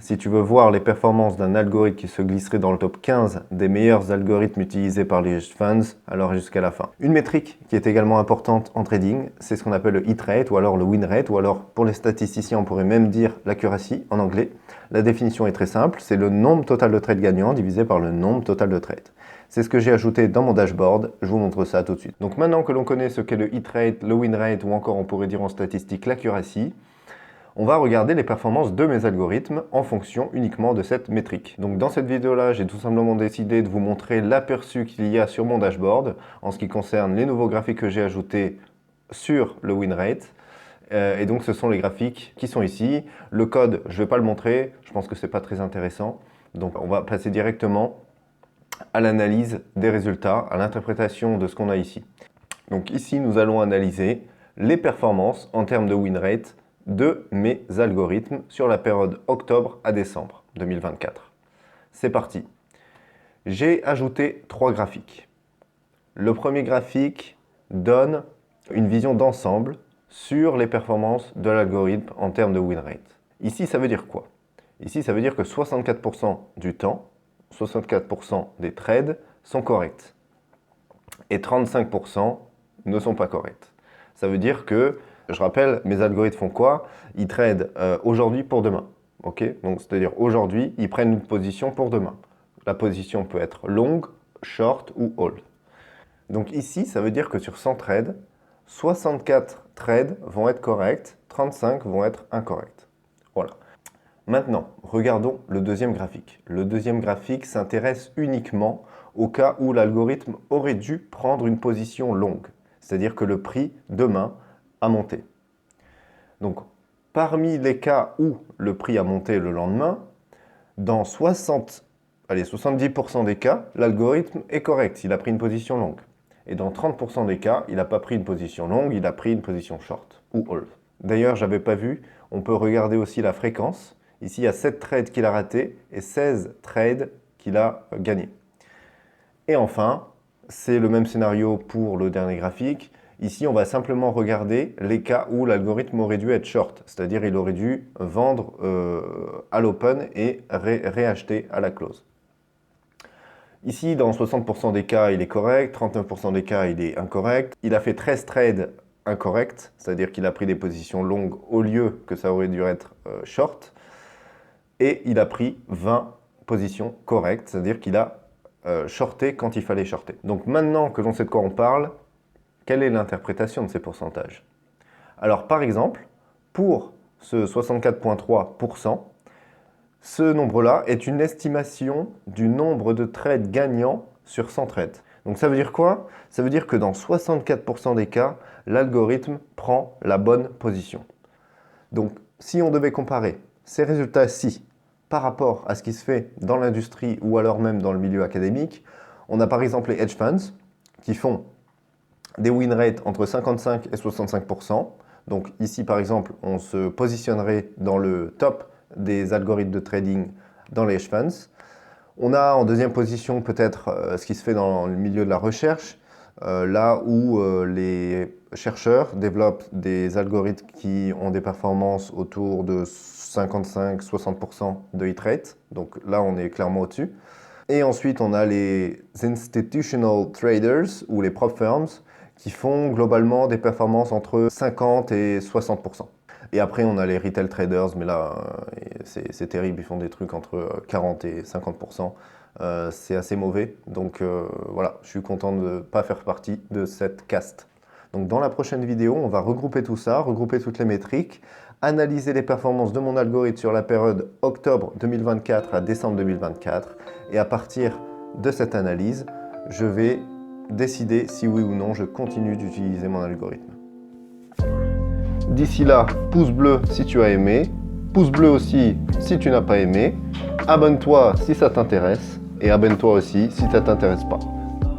Si tu veux voir les performances d'un algorithme qui se glisserait dans le top 15 des meilleurs algorithmes utilisés par les hedge funds, alors jusqu'à la fin. Une métrique qui est également importante en trading, c'est ce qu'on appelle le hit rate ou alors le win rate, ou alors pour les statisticiens on pourrait même dire l'accuracy en anglais. La définition est très simple, c'est le nombre total de trades gagnants divisé par le nombre total de trades. C'est ce que j'ai ajouté dans mon dashboard, je vous montre ça tout de suite. Donc maintenant que l'on connaît ce qu'est le hit rate, le win rate ou encore on pourrait dire en statistique l'accuracy, on va regarder les performances de mes algorithmes en fonction uniquement de cette métrique. Donc dans cette vidéo-là, j'ai tout simplement décidé de vous montrer l'aperçu qu'il y a sur mon dashboard en ce qui concerne les nouveaux graphiques que j'ai ajoutés sur le win rate. Et donc ce sont les graphiques qui sont ici. Le code, je ne vais pas le montrer, je pense que ce n'est pas très intéressant. Donc on va passer directement à l'analyse des résultats, à l'interprétation de ce qu'on a ici. Donc ici, nous allons analyser les performances en termes de win rate de mes algorithmes sur la période octobre à décembre 2024. C'est parti. J'ai ajouté 3 graphiques. Le premier graphique donne une vision d'ensemble sur les performances de l'algorithme en termes de win rate. Ici, ça veut dire quoi? Ici, ça veut dire que 64% du temps, 64% des trades sont corrects et 35% ne sont pas corrects. Ça veut dire que, je rappelle, mes algorithmes font quoi? Ils tradent aujourd'hui pour demain. Okay, donc, c'est-à-dire aujourd'hui, ils prennent une position pour demain. La position peut être longue, short ou hold. Donc ici, ça veut dire que sur 100 trades, 64 trades vont être corrects, 35 vont être incorrects. Voilà. Maintenant, regardons le deuxième graphique. Le deuxième graphique s'intéresse uniquement au cas où l'algorithme aurait dû prendre une position longue. C'est-à-dire que le prix, demain, a monté. Donc, parmi les cas où le prix a monté le lendemain, dans 70% des cas, l'algorithme est correct, il a pris une position longue. Et dans 30% des cas, il n'a pas pris une position longue, il a pris une position short ou hold. D'ailleurs, je n'avais pas vu, on peut regarder aussi la fréquence. Ici, il y a 7 trades qu'il a ratés et 16 trades qu'il a gagnés. Et enfin, c'est le même scénario pour le dernier graphique. Ici, on va simplement regarder les cas où l'algorithme aurait dû être short, c'est-à-dire il aurait dû vendre à l'open et réacheter à la close. Ici, dans 60% des cas, il est correct, 39% des cas, il est incorrect. Il a fait 13 trades incorrects, c'est-à-dire qu'il a pris des positions longues au lieu que ça aurait dû être short. Et il a pris 20 positions correctes, c'est-à-dire qu'il a shorté quand il fallait shorter. Donc maintenant que l'on sait de quoi on parle, quelle est l'interprétation de ces pourcentages? Alors par exemple, pour ce 64,3%, ce nombre-là est une estimation du nombre de trades gagnants sur 100 trades. Donc ça veut dire quoi? Ça veut dire que dans 64% des cas, l'algorithme prend la bonne position. Donc si on devait comparer ces résultats-ci par rapport à ce qui se fait dans l'industrie ou alors même dans le milieu académique, on a par exemple les hedge funds qui font des win rates entre 55 et 65%. Donc ici par exemple, on se positionnerait dans le top des algorithmes de trading dans les hedge funds. On a en deuxième position peut-être ce qui se fait dans le milieu de la recherche, là où les chercheurs développent des algorithmes qui ont des performances autour de 55-60% de hit rate. Donc là, on est clairement au-dessus. Et ensuite, on a les institutional traders ou les prop firms qui font globalement des performances entre 50 et 60%. Et après, on a les retail traders, mais là, c'est terrible, ils font des trucs entre 40 et 50%. C'est assez mauvais, donc voilà, je suis content de ne pas faire partie de cette caste. Donc dans la prochaine vidéo, on va regrouper tout ça, regrouper toutes les métriques, analyser les performances de mon algorithme sur la période octobre 2024 à décembre 2024, et à partir de cette analyse, je vais décider si oui ou non je continue d'utiliser mon algorithme. D'ici là, pouce bleu si tu as aimé, pouce bleu aussi si tu n'as pas aimé, abonne-toi si ça t'intéresse et abonne-toi aussi si ça ne t'intéresse pas.